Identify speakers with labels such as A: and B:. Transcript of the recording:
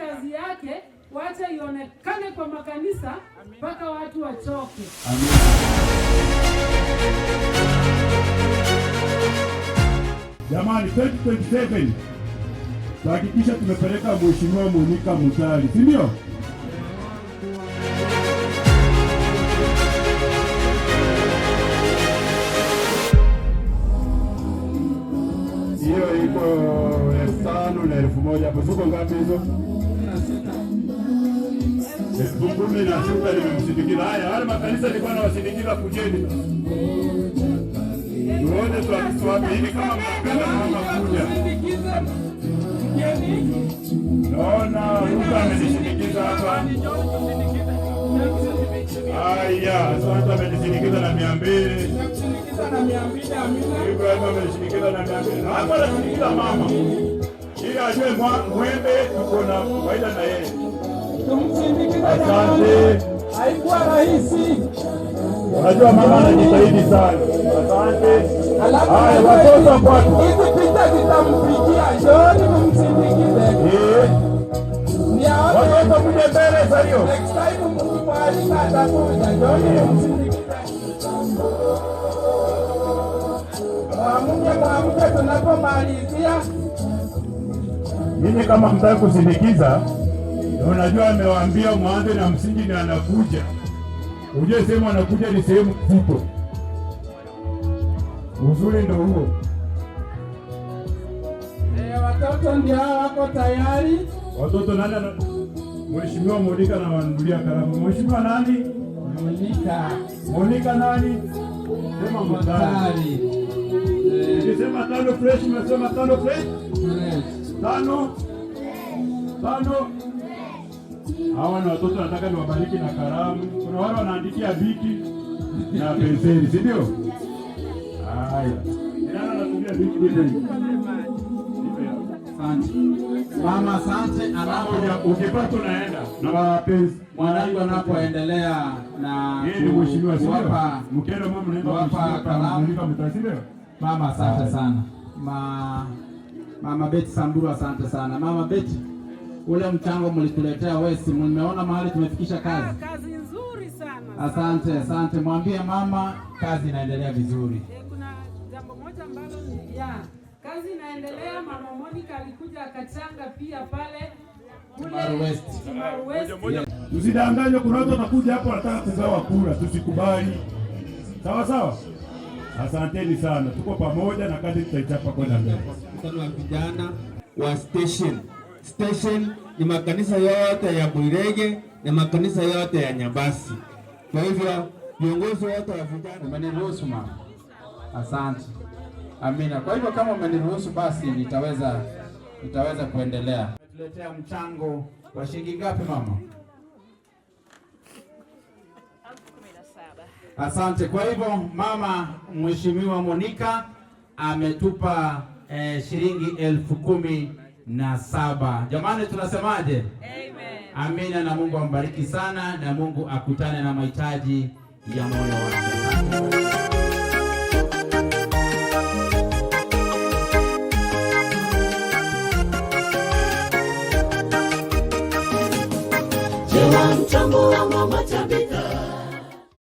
A: kazi yake, wacha ionekane kwa makanisa mpaka watu wachoke.
B: Amen. Jamani, 2027 tuhakikisha tumepeleka Mheshimiwa Monica Mutali, si ndio? Hiyo iko 5,000 na 1,000 hapo. Siko ngapi hizo? 16,000 nimemsindikiza. Haya, wale makanisa nilikuwa nawasindikiza kujeni. Tuone tuwapi hivi kama mnapenda mama kuja. Naona Ruka amenisindikiza hapa. Haya, sasa amenisindikiza na 200. Ibrahim amenisindikiza na 200. Hapa anasindikiza mama. Ili ajue mwembe tuko na faida na yeye. Asante.
C: Haikuwa rahisi.
B: Unajua mama anajitahidi sana. Asante. Haya, watoto kwako.
C: Hizi picha zitampigia jioni mumsindikize.
B: Watoto kuja mbele salio.
C: Next time mkimwalika atakuja jioni mumsindikize. Mwamuke tunapomalizia.
B: Mimi kama mtaki kusindikiza, unajua amewaambia mwanzo na msingi ni anakuja. Uje sehemu anakuja ni sehemu kubwa. Uzuri ndio huo.
C: Watoto ndio wako tayari.
B: Watoto nani? Mheshimiwa Monica na wanunulia karamu. Mheshimiwa nani? Monica nani? Sema Mutali. Nikisema 5 fresh, unasema 5 fresh? 5. Hawa ni watoto nataka niwabariki na karamu. Kuna wale wanaandikia biki na penseli, si ndio? Haya. Nani anatumia biki hivi?
C: Asante. Mama, asante.
B: Ukipata unaenda na wapenzi.
C: Mwanangu anapoendelea na
B: mheshimiwa hapa mkenda mama mnaenda hapa kalamu mtasinde.
C: Mama, asante sana. Mama Betty Samburu, asante sana. Mama Betty, ule mchango mlituletea wewe, si mmeona mahali tumefikisha kazi?
A: Kazi nzuri sana.
C: Asante. Mwambie mama kazi inaendelea vizuri.
A: Kuna jambo moja ambalo kazi inaendelea. Mama Monica alikuja akachanga pia pale
C: Tumaru West.
B: Tusidanganywe, kuna watu watakuja hapo wanataka kugawa kura, tusikubali. Sawa sawa? Asanteni sana. Tuko pamoja na kazi tutaichapa kwenda mbele.
D: Mkutano wa vijana wa station ni makanisa yote ya Buirege na makanisa yote ya Nyabasi. Kwa hivyo viongozi wote wa vijana
C: umeniruhusu mama. Asante. Amina. Kwa hivyo kama umeniruhusu basi nitaweza kuendelea. Tuletea mchango wa shilingi ngapi mama? 17. Asante. Kwa hivyo mama Mheshimiwa Monica ametupa shilingi 17,000. Jamani, tunasemaje? Amen. Amina, na Mungu ambariki sana na Mungu akutane na mahitaji ya moyo wake.
E: Jewa mchango wa mama